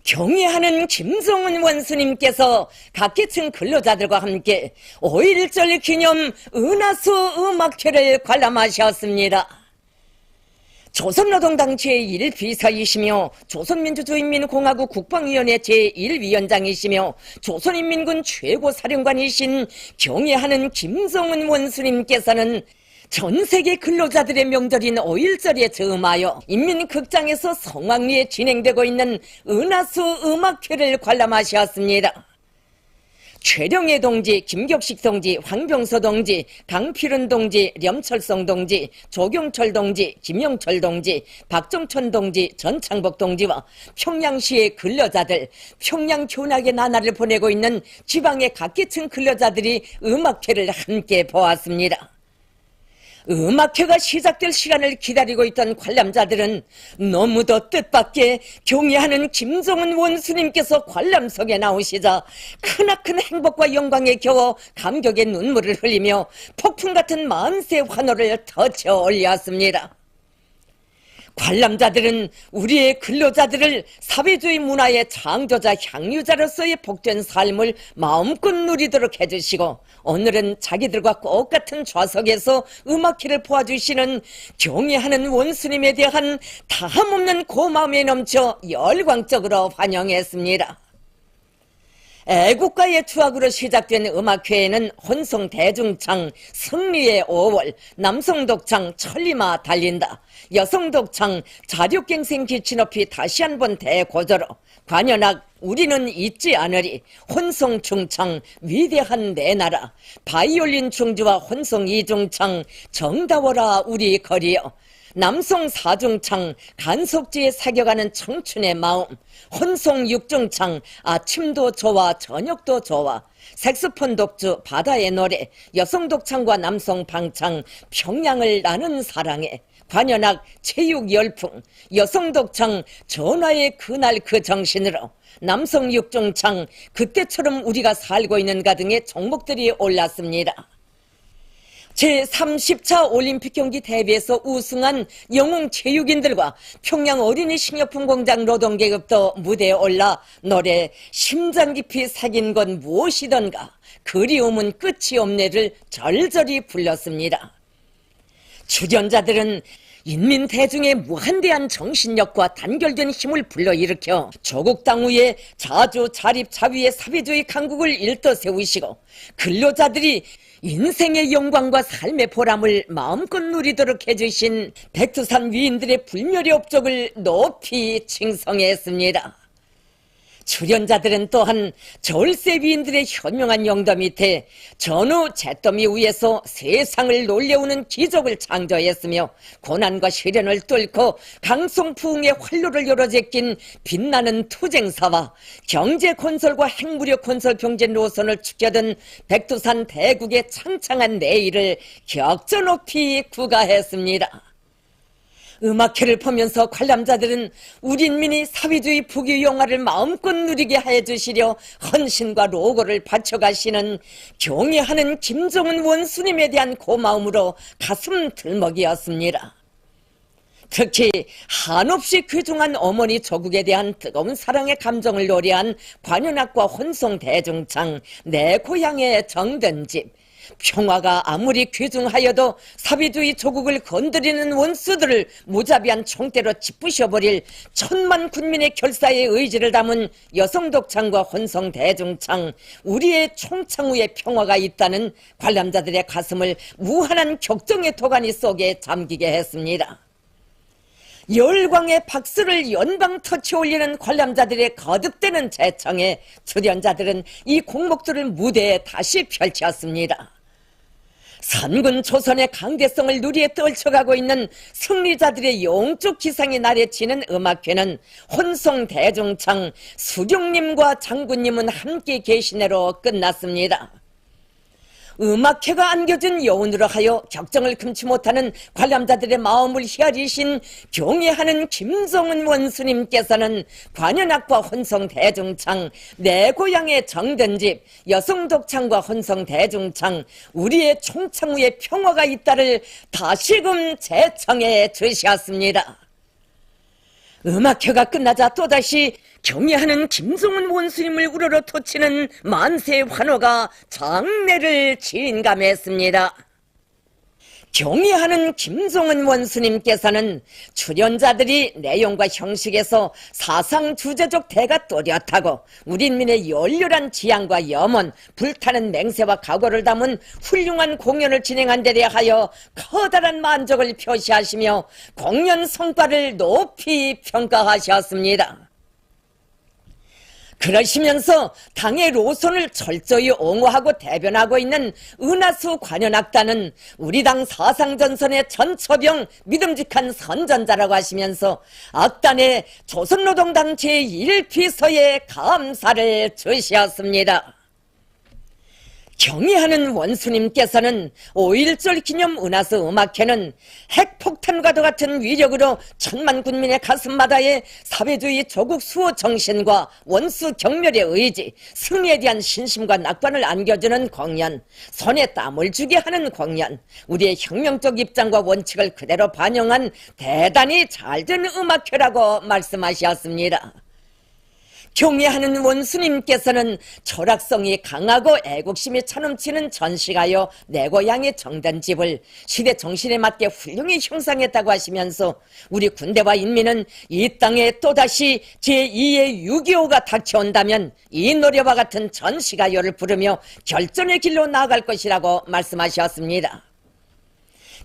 경애하는 김성은 원수님께서 각계층 근로자들과 함께 5.1절 기념 은하수 음악회를 관람하셨습니다. 조선노동당 제1비서이시며 조선민주주의인민공화국 국방위원회 제1위원장이시며 조선인민군 최고사령관이신 경애하는 김성은 원수님께서는 전세계 근로자들의 명절인 5.1절에 즈음하여 인민극장에서 성황리에 진행되고 있는 은하수 음악회를 관람하셨습니다. 최령해 동지, 김격식 동지, 황병서 동지, 강필은 동지, 렴철성 동지, 조경철 동지, 김영철 동지, 박정천 동지, 전창복 동지와 평양시의 근로자들, 평양 교nak의 나날을 보내고 있는 지방의 각계층 근로자들이 음악회를 함께 보았습니다. 음악회가 시작될 시간을 기다리고 있던 관람자들은 너무도 뜻밖의 경애하는 김성은 원수님께서 관람석에 나오시자 크나큰 행복과 영광에 겨워 감격의 눈물을 흘리며 폭풍 같은 만세 환호를 터쳐 올렸습니다. 관람자들은 우리의 근로자들을 사회주의 문화의 창조자 향유자로서의 복된 삶을 마음껏 누리도록 해주시고 오늘은 자기들과 똑같은 좌석에서 음악회를 보아주시는 경애하는 원수님에 대한 다함없는 고마움에 넘쳐 열광적으로 환영했습니다. 애국가의 추악으로 시작된 음악회에는 혼성대중창 승리의 5월, 남성독창 천리마 달린다, 여성독창 자력갱생 기치 높이 다시 한번 대고조로, 관현악 우리는 잊지 않으리, 혼성중창 위대한 내 나라, 바이올린 중주와 혼성 이중창 정다워라 우리 거리여, 남성 사중창 간속지에 사겨가는 청춘의 마음, 혼성 육중창 아침도 좋아 저녁도 좋아, 색소폰 독주 바다의 노래, 여성 독창과 남성 방창 평양을 나는 사랑에, 관현악 체육 열풍, 여성 독창 전화의 그날 그 정신으로, 남성 육중창 그때처럼 우리가 살고 있는가 등의 종목들이 올랐습니다. 제30차 올림픽 경기 대회에서 우승한 영웅 체육인들과 평양 어린이 식료품 공장 노동계급도 무대에 올라 노래 심장 깊이 새긴 건 무엇이던가 그리움은 끝이 없네를 절절히 불렀습니다. 출연자들은 인민 대중의 무한대한 정신력과 단결된 힘을 불러일으켜 조국 당후의 자주 자립 자위의 사회주의 강국을 일떠세우시고 근로자들이 인생의 영광과 삶의 보람을 마음껏 누리도록 해주신 백두산 위인들의 불멸의 업적을 높이 칭송했습니다. 출연자들은 또한 절세 위인들의 현명한 영도 밑에 전후 잿더미 위에서 세상을 놀래우는 기적을 창조했으며 고난과 시련을 뚫고 강성부흥의 활로를 열어제낀 빛나는 투쟁사와 경제건설과 핵무력 건설 경제 노선을 축여든 백두산 대국의 창창한 내일을 격조 높이 구가했습니다. 음악회를 보면서 관람자들은 우리 인민이 사회주의 부귀 영화를 마음껏 누리게 해주시려 헌신과 로고를 바쳐가시는 경애하는 김성은 원수님에 대한 고마움으로 가슴 들먹이었습니다. 특히 한없이 귀중한 어머니 조국에 대한 뜨거운 사랑의 감정을 노래한 관현악과 혼성대중창 내 고향의 정든 집, 평화가 아무리 귀중하여도 사회주의 조국을 건드리는 원수들을 무자비한 총대로 짓부셔버릴 천만 군민의 결사의 의지를 담은 여성독창과 혼성대중창 우리의 총창후에 평화가 있다는 관람자들의 가슴을 무한한 격정의 도가니 속에 잠기게 했습니다. 열광의 박수를 연방 터치 올리는 관람자들의 거듭되는 재청에 출연자들은 이 공목들을 무대에 다시 펼쳤습니다. 선군 조선의 강대성을 누리에 떨쳐가고 있는 승리자들의 영적 기상이 나래치는 음악회는 혼성대중창 수령님과 장군님은 함께 계시네로 끝났습니다. 음악회가 안겨준 여운으로 하여 격정을 금치 못하는 관람자들의 마음을 헤아리신 경애하는 김성은 원수님께서는 관현악과 혼성대중창 내 고향의 정든집, 여성독창과 혼성대중창 우리의 총창후에 평화가 있다를 다시금 재청해 주셨습니다. 음악회가 끝나자 또다시 경애하는 김종은 원수님을 우러러 토치는 만세 환호가 장내를 진감했습니다. 경애하는 김종은 원수님께서는 출연자들이 내용과 형식에서 사상 주제적 대가 또렷하고 우리 인민의 열렬한 지향과 염원, 불타는 맹세와 각오를 담은 훌륭한 공연을 진행한 데 대하여 커다란 만족을 표시하시며 공연 성과를 높이 평가하셨습니다. 그러시면서 당의 노선을 철저히 옹호하고 대변하고 있는 은하수 관현악단은 우리 당 사상전선의 전처병 믿음직한 선전자라고 하시면서 악단의 조선노동당 제1비서에 감사를 주셨습니다. 경애하는 원수님께서는 5.1절 기념 은하수 음악회는 핵폭탄과도 같은 위력으로 천만 군민의 가슴마다에 사회주의 조국 수호 정신과 원수 경멸의 의지, 승리에 대한 신심과 낙관을 안겨주는 공연, 손에 땀을 주게 하는 공연, 우리의 혁명적 입장과 원칙을 그대로 반영한 대단히 잘된 음악회라고 말씀하셨습니다. 경애하는 원수님께서는 철학성이 강하고 애국심이 차넘치는 전시가요 내 고향의 정단집을 시대 정신에 맞게 훌륭히 형상했다고 하시면서 우리 군대와 인민은 이 땅에 또다시 제2의 6.25가 닥쳐온다면 이 노래와 같은 전시가요를 부르며 결전의 길로 나아갈 것이라고 말씀하셨습니다.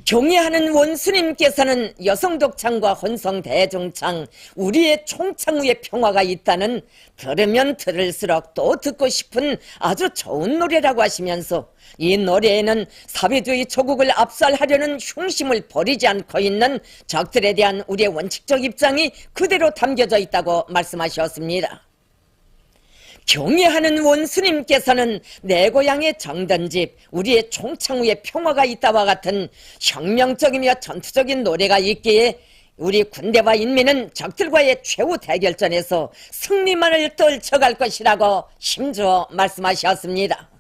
경애하는 원수님께서는 여성독창과 혼성대중창, 우리의 총창후의 평화가 있다는 들으면 들을수록 또 듣고 싶은 아주 좋은 노래라고 하시면서 이 노래에는 사회주의 조국을 압살하려는 흉심을 버리지 않고 있는 적들에 대한 우리의 원칙적 입장이 그대로 담겨져 있다고 말씀하셨습니다. 경애하는 원수님께서는 내 고향의 정든집, 우리의 총창후의 평화가 있다와 같은 혁명적이며 전투적인 노래가 있기에 우리 군대와 인민은 적들과의 최후 대결전에서 승리만을 떨쳐갈 것이라고 힘주어 말씀하셨습니다.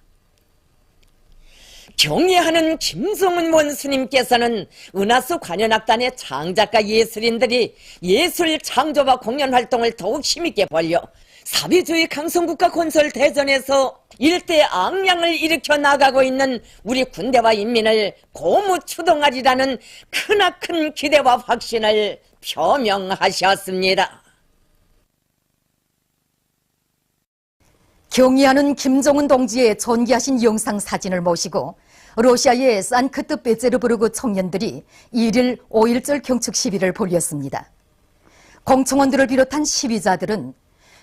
경애하는 김종은 원수님께서는 은하수 관현악단의 창작가 예술인들이 예술 창조와 공연 활동을 더욱 힘있게 벌여 사회주의 강성국가 건설 대전에서 일대 앙양을 일으켜 나가고 있는 우리 군대와 인민을 고무 추동하리라는 크나큰 기대와 확신을 표명하셨습니다. 경애하는 김종은 동지의 존귀하신 영상 사진을 모시고 러시아의 산크트페테르부르크 청년들이 1일 5.1절 경축 시위를 벌였습니다. 공청원들을 비롯한 시위자들은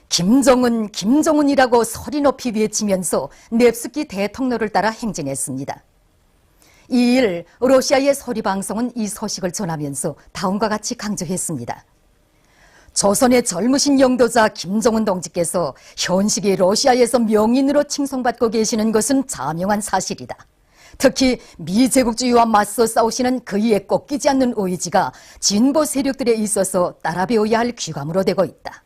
김정은, 김정은이라고 소리 높이 외치면서 넵스키 대통령을 따라 행진했습니다. 2일 러시아의 소리방송은 이 소식을 전하면서 다음과 같이 강조했습니다. 조선의 젊으신 영도자 김정은 동지께서 현직의 러시아에서 명인으로 칭송받고 계시는 것은 자명한 사실이다. 특히 미제국주의와 맞서 싸우시는 그이의 꺾이지 않는 의지가 진보 세력들에 있어서 따라 배워야 할 귀감으로 되고 있다.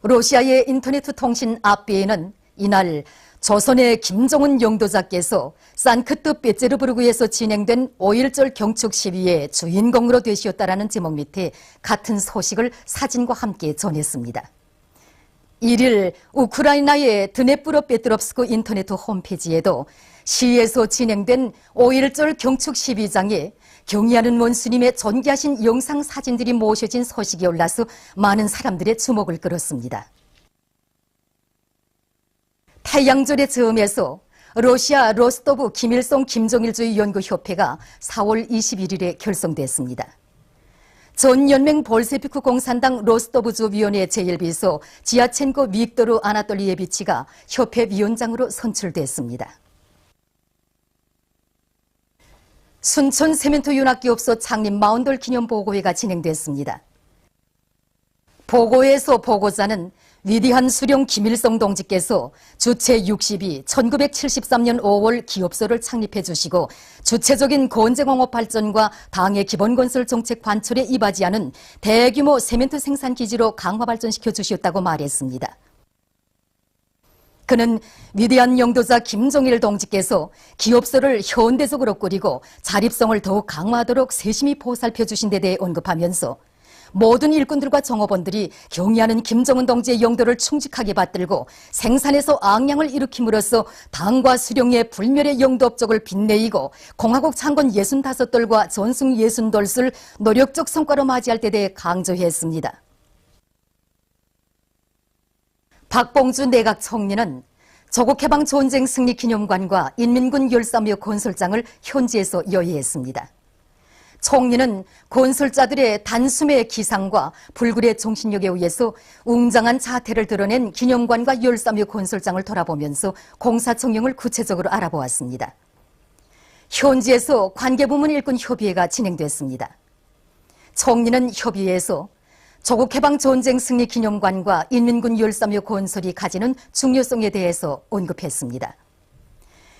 러시아의 인터넷 통신 아비에는 이날 조선의 김정은 영도자께서 산크트페테르부르크에서 진행된 5.1절 경축 시위의 주인공으로 되시었다라는 제목 밑에 같은 소식을 사진과 함께 전했습니다. 1일 우크라이나의 드네프로페트롭스크 인터넷 홈페이지에도 시에서 진행된 5.1절 경축 시위장에 경애하는 원수님의 존귀하신 영상 사진들이 모셔진 소식이 올라서 많은 사람들의 주목을 끌었습니다. 태양절의 즈음에서 러시아 로스토브 김일성 김정일주의 연구협회가 4월 21일에 결성됐습니다. 전연맹 볼셰비크 공산당 로스토브주 위원회 제1비서 지아첸코 빅토르 아나톨리예비치가 협회 위원장으로 선출됐습니다. 순천 세멘트 윤학기업소 창립 40돌 기념 보고회가 진행됐습니다. 보고회에서 보고자는 위대한 수령 김일성 동지께서 주체 62, 1973년 5월 기업소를 창립해 주시고 주체적인 건재공업 발전과 당의 기본건설 정책 관철에 이바지하는 대규모 세멘트 생산 기지로 강화 발전시켜 주셨다고 말했습니다. 그는 위대한 영도자 김정일 동지께서 기업소를 현대적으로 꾸리고 자립성을 더욱 강화하도록 세심히 보살펴 주신 데 대해 언급하면서 모든 일꾼들과 정업원들이 경의하는 김정은 동지의 용도를 충직하게 받들고 생산에서 앙양을 일으킴으로써 당과 수령의 불멸의 용도 업적을 빛내이고 공화국 창건 65돌과 전승 60돌을 노력적 성과로 맞이할 때 대해 강조했습니다. 박봉주 내각 총리는 조국해방 전쟁 승리 기념관과 인민군 열사묘 건설장을 현지에서 여의했습니다. 총리는 건설자들의 단숨의 기상과 불굴의 정신력에 의해서 웅장한 자태를 드러낸 기념관과 열사묘 건설장을 돌아보면서 공사 총령을 구체적으로 알아보았습니다. 현지에서 관계부문 일꾼 협의회가 진행됐습니다. 총리는 협의회에서 조국해방 전쟁 승리 기념관과 인민군 열사묘 건설이 가지는 중요성에 대해서 언급했습니다.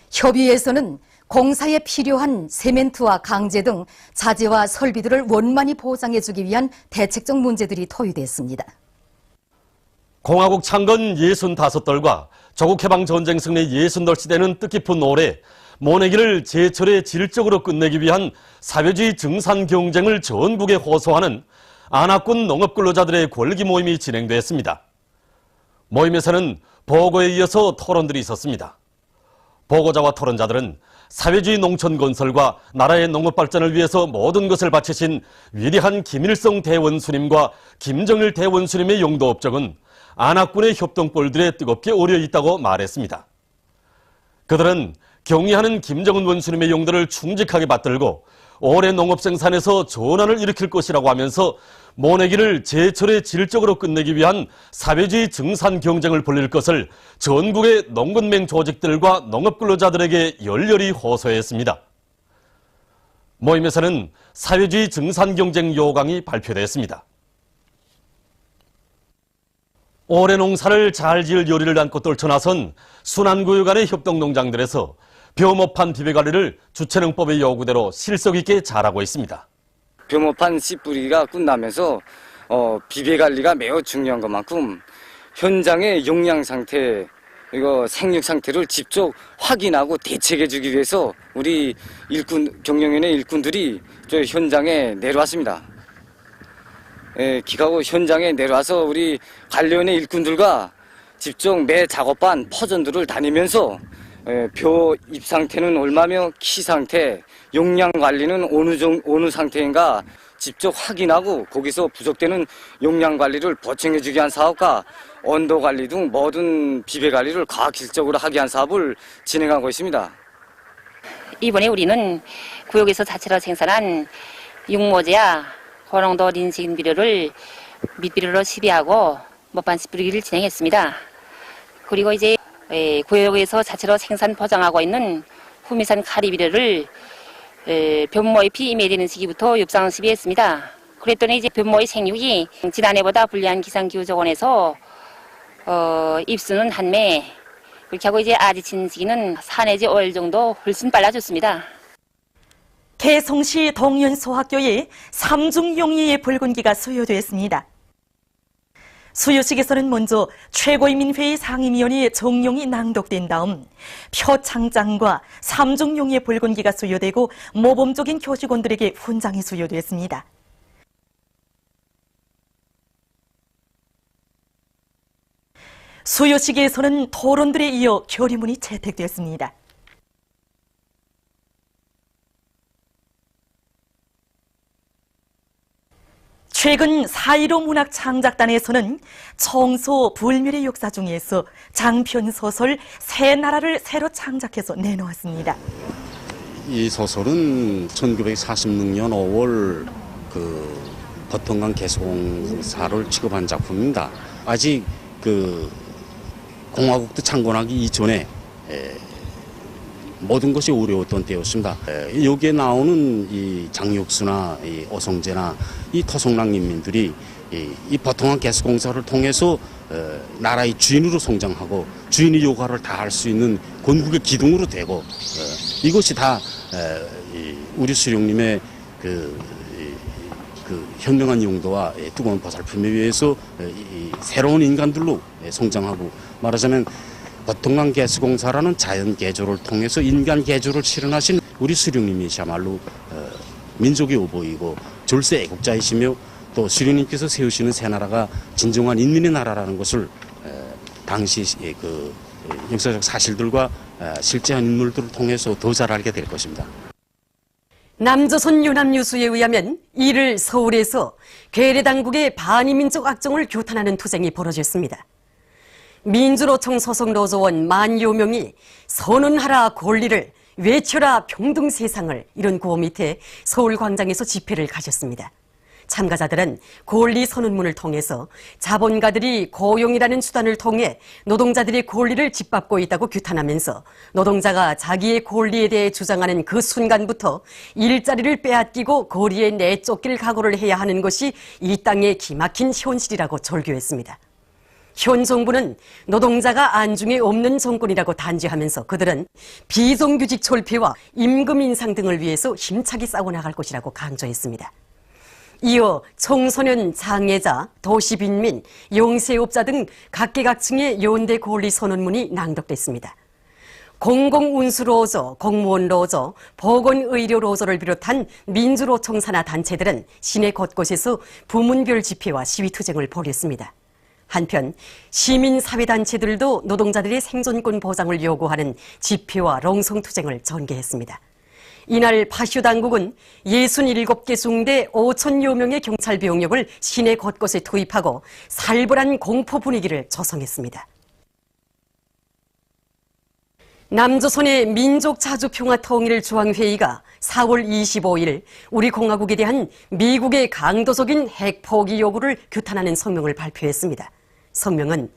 협의회에서는 공사에 필요한 세멘트와 강제 등 자재와 설비들을 원만히 보장해주기 위한 대책적 문제들이 토의됐습니다. 공화국 창건 65돌과 조국해방 전쟁 승리 60돌 시대는 뜻깊은 올해 모내기를 제철에 질적으로 끝내기 위한 사회주의 증산 경쟁을 전국에 호소하는 안하군 농업근로자들의 권리 모임이 진행됐습니다. 모임에서는 보고에 이어서 토론들이 있었습니다. 보고자와 토론자들은 사회주의 농촌 건설과 나라의 농업 발전을 위해서 모든 것을 바치신 위대한 김일성 대원수님과 김정일 대원수님의 용도 업적은 안하군의 협동골들에 뜨겁게 오려 있다고 말했습니다. 그들은 경의하는 김정은 원수님의 용도를 충직하게 받들고 올해 농업 생산에서 전환을 일으킬 것이라고 하면서 모내기를 제철에 질적으로 끝내기 위한 사회주의 증산 경쟁을 벌일 것을 전국의 농근맹 조직들과 농업근로자들에게 열렬히 호소했습니다. 모임에서는 사회주의 증산 경쟁 요강이 발표됐습니다. 올해 농사를 잘 지을 요리를 안고 떨쳐나선 순환구역 안의 협동농장들에서 벼모판 비배관리를 주체능법의 요구대로 실속 있게 잘하고 있습니다. 벼모판 씨 뿌리가 끝나면서 비배관리가 매우 중요한 것만큼 현장의 용량 상태, 이거 생육 상태를 직접 확인하고 대책해주기 위해서 우리 경영위원회 일꾼들이 저 현장에 내려왔습니다. 기가고 현장에 내려와서 우리 관련의 일꾼들과 직접 매 작업반 퍼전들을 다니면서 벼 잎 상태는 얼마며 키 상태, 용량 관리는 어느 상태인가 직접 확인하고 거기서 부족되는 용량 관리를 보충해주기 위한 사업과 온도 관리 등 모든 비배 관리를 과학기술적으로 하기 위한 사업을 진행하고 있습니다. 이번에 우리는 구역에서 자체로 생산한 육모제와 고농도 린신 비료를 밑비료로 시비하고 모판 씨 뿌리기를 진행했습니다. 그리고 이제 구역에서 자체로 생산 포장하고 있는 후미산 카리 비료를 변모의 피임에 되는 시기부터 육상 시비했습니다. 그랬더니 이제 변모의 생육이 지난해보다 불리한 기상기후 조건에서 입수는 한 매, 그렇게 하고 이제 아지친 시기는 4 내지 5일 정도 훨씬 빨라졌습니다. 개성시 동연소학교에 삼중용리의 붉은기가 수여됐습니다. 수요식에서는 먼저 최고인민회의 상임위원회 정령이 낭독된 다음 표창장과 삼중용의 붉은기가 수여되고 모범적인 교직원들에게 훈장이 수여됐습니다. 수요식에서는 토론들에 이어 결의문이 채택됐습니다. 최근 4.15 문학창작단에서는 청소 불멸의 역사 중에서 장편 소설 새 나라를 새로 창작해서 내놓았습니다. 이 소설은 1946년 5월 버튼강 개성사를 취급한 작품입니다. 아직 공화국도 창건하기 이전에 모든 것이 어려웠던 때였습니다. 여기에 나오는 이 장육수나 이 오성재나 이 토성랑 인민들이 이 버통항 개수공사를 통해서 나라의 주인으로 성장하고 주인의 요구를 다 할 수 있는 건국의 기둥으로 되고 이것이 다 우리 수령님의 현명한 용도와 뜨거운 보살핌에 의해서 새로운 인간들로 성장하고 말하자면 버통강 개수공사라는 자연 개조를 통해서 인간 개조를 실현하신 우리 수령님이시야말로 민족의 오보이고 절세 애국자이시며 또 수령님께서 세우시는 새 나라가 진정한 인민의 나라라는 것을 당시 그 역사적 사실들과 실제한 인물들을 통해서 더 잘 알게 될 것입니다. 남조선 연합뉴스에 의하면 이를 서울에서 괴뢰당국의 반이민족 악정을 규탄하는 투쟁이 벌어졌습니다. 민주노총 소속 노조원 만여 명이 선언하라 권리를, 외쳐라 평등 세상을 이런 구호 밑에 서울광장에서 집회를 가졌습니다. 참가자들은 권리 선언문을 통해서 자본가들이 고용이라는 수단을 통해 노동자들의 권리를 짓밟고 있다고 규탄하면서 노동자가 자기의 권리에 대해 주장하는 그 순간부터 일자리를 빼앗기고 거리에 내쫓길 각오를 해야 하는 것이 이 땅의 기막힌 현실이라고 절규했습니다. 현 정부는 노동자가 안중에 없는 정권이라고 단죄하면서 그들은 비정규직 철폐와 임금 인상 등을 위해서 힘차게 싸워 나갈 것이라고 강조했습니다. 이어 청소년, 장애자, 도시빈민, 영세업자 등 각계각층의 연대 권리 선언문이 낭독됐습니다. 공공운수노조, 공무원노조, 보건의료노조를 비롯한 민주노총 산하 단체들은 시내 곳곳에서 부문별 집회와 시위투쟁을 벌였습니다. 한편 시민사회단체들도 노동자들의 생존권 보장을 요구하는 집회와 롱성투쟁을 전개했습니다. 이날 파쇼 당국은 67개 중대 5천여 명의 경찰 병력을 시내 곳곳에 투입하고 살벌한 공포 분위기를 조성했습니다. 남조선의 민족자주평화통일조항회의가 4월 25일 우리 공화국에 대한 미국의 강도적인 핵 포기 요구를 규탄하는 성명을 발표했습니다. 성명은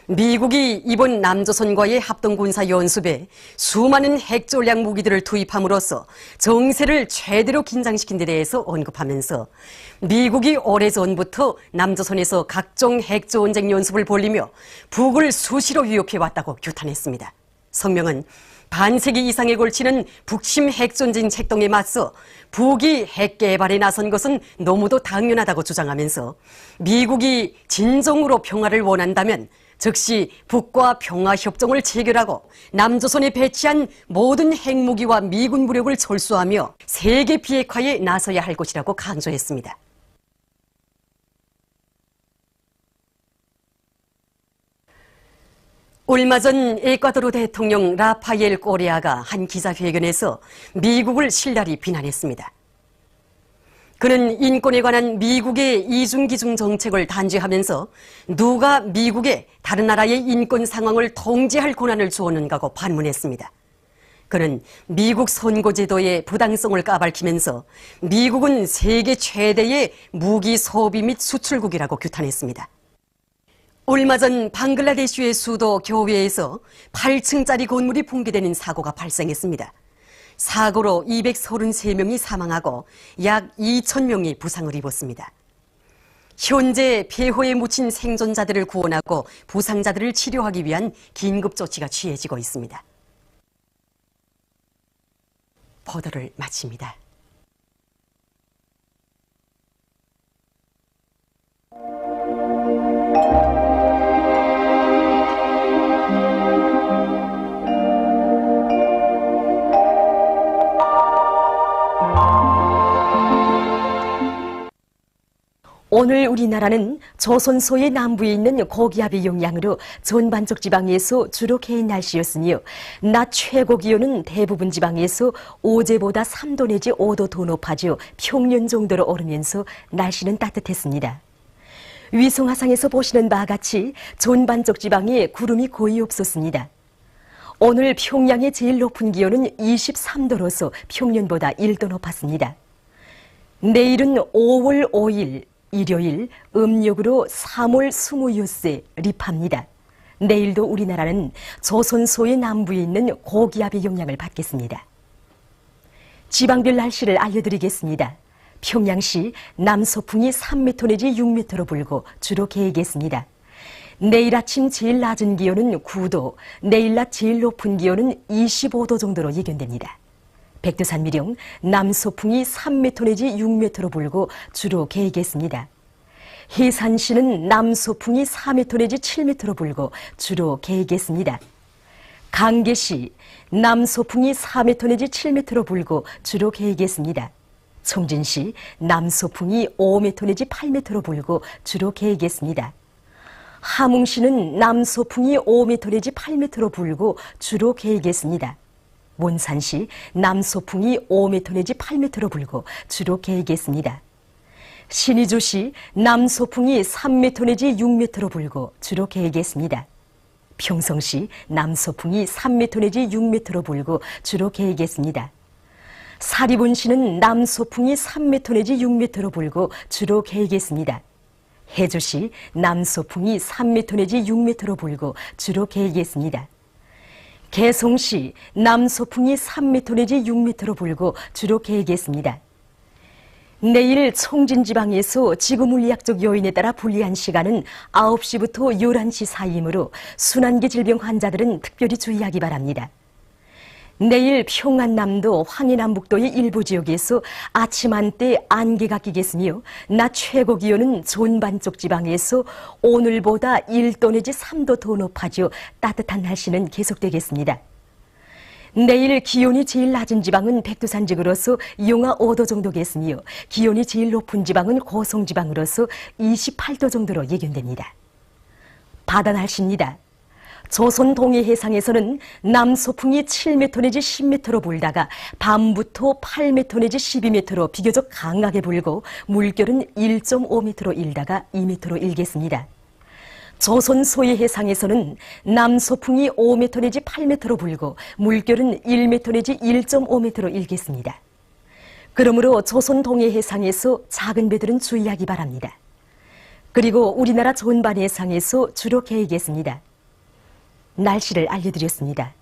미국이 이번 남조선과의 합동군사연습에 수많은 핵전략 무기들을 투입함으로써 정세를 최대로 긴장시킨 데 대해서 언급하면서 미국이 오래전부터 남조선에서 각종 핵전쟁 연습을 벌이며 북을 수시로 위협해왔다고 규탄했습니다. 성명은 반세기 이상에 걸치는 북침 핵전쟁 책동에 맞서 북이 핵 개발에 나선 것은 너무도 당연하다고 주장하면서 미국이 진정으로 평화를 원한다면 즉시 북과 평화협정을 체결하고 남조선에 배치한 모든 핵무기와 미군 무력을 철수하며 세계 비핵화에 나서야 할 것이라고 강조했습니다. 얼마 전 에콰도르 대통령 라파엘 꼬레아가 한 기자회견에서 미국을 신랄히 비난했습니다. 그는 인권에 관한 미국의 이중기중 정책을 단죄하면서 누가 미국에 다른 나라의 인권 상황을 통제할 권한을 주었는가고 반문했습니다. 그는 미국 선거제도의 부당성을 까발키면서 미국은 세계 최대의 무기 소비 및 수출국이라고 규탄했습니다. 얼마 전 방글라데시의 수도 교외에서 8층짜리 건물이 붕괴되는 사고가 발생했습니다. 사고로 233명이 사망하고 약 2,000명이 부상을 입었습니다. 현재 폐허에 묻힌 생존자들을 구원하고 부상자들을 치료하기 위한 긴급 조치가 취해지고 있습니다. 보도를 마칩니다. 오늘 우리나라는 조선소의 남부에 있는 고기압의 영향으로 전반적 지방에서 주로 개인 날씨였으며 낮 최고 기온은 대부분 지방에서 어제보다 3도 내지 5도 더 높아져 평년 정도로 오르면서 날씨는 따뜻했습니다. 위성화상에서 보시는 바와 같이 전반적 지방에 구름이 거의 없었습니다. 오늘 평양의 제일 높은 기온은 23도로서 평년보다 1도 높았습니다. 내일은 5월 5일 일요일 음력으로 3월 26세 리파입니다. 내일도 우리나라는 조선소의 남부에 있는 고기압의 영향을 받겠습니다. 지방별 날씨를 알려드리겠습니다. 평양시 남서풍이 3m 내지 6m로 불고 주로 개겠습니다. 내일 아침 제일 낮은 기온은 9도, 내일 낮 제일 높은 기온은 25도 정도로 예견됩니다. 백두산미령 남서풍이 3m 내지 6m로 불고 주로 개겠습니다. 해산시는 남서풍이 4m 내지 7m로 불고 주로 개겠습니다. 강계시 남서풍이 4m 내지 7m로 불고 주로 개겠습니다. 청진시 남소풍이 5m 내지 8m로 불고 주로 개이겠습니다. 함흥시는 남소풍이 5m 내지 8m로 불고 주로 개이겠습니다. 몬산시 남소풍이 5m 내지 8m로 불고 주로 개이겠습니다. 신의주시 남소풍이 3m 내지 6m로 불고 주로 개이겠습니다. 평성시 남소풍이 3m 내지 6m로 불고 주로 개이겠습니다. 사리본시는 남소풍이 3m 내지 6m로 불고 주로 개이겠습니다. 해주시 남소풍이 3m 내지 6m로 불고 주로 개이겠습니다. 개송시 남소풍이 3m 내지 6m로 불고 주로 개이겠습니다. 내일 청진지방에서 지구물리학적 요인에 따라 불리한 시간은 9시부터 11시 사이이므로 순환기 질병 환자들은 특별히 주의하기 바랍니다. 내일 평안남도, 황해남북도의 일부 지역에서 아침 한때 안개가 끼겠으며 낮 최고 기온은 존반쪽 지방에서 오늘보다 1도 내지 3도 더 높아져 따뜻한 날씨는 계속되겠습니다. 내일 기온이 제일 낮은 지방은 백두산지구로서 영하 5도 정도겠으며 기온이 제일 높은 지방은 고성지방으로서 28도 정도로 예견됩니다. 바다 날씨입니다. 조선 동해 해상에서는 남소풍이 7m 내지 10m로 불다가 밤부터 8m 내지 12m로 비교적 강하게 불고 물결은 1.5m로 일다가 2m로 일겠습니다. 조선 소해 해상에서는 남소풍이 5m 내지 8m로 불고 물결은 1m 내지 1.5m로 일겠습니다. 그러므로 조선 동해 해상에서 작은 배들은 주의하기 바랍니다. 그리고 우리나라 전반 해상에서 주로 개이겠습니다. 날씨를 알려드렸습니다.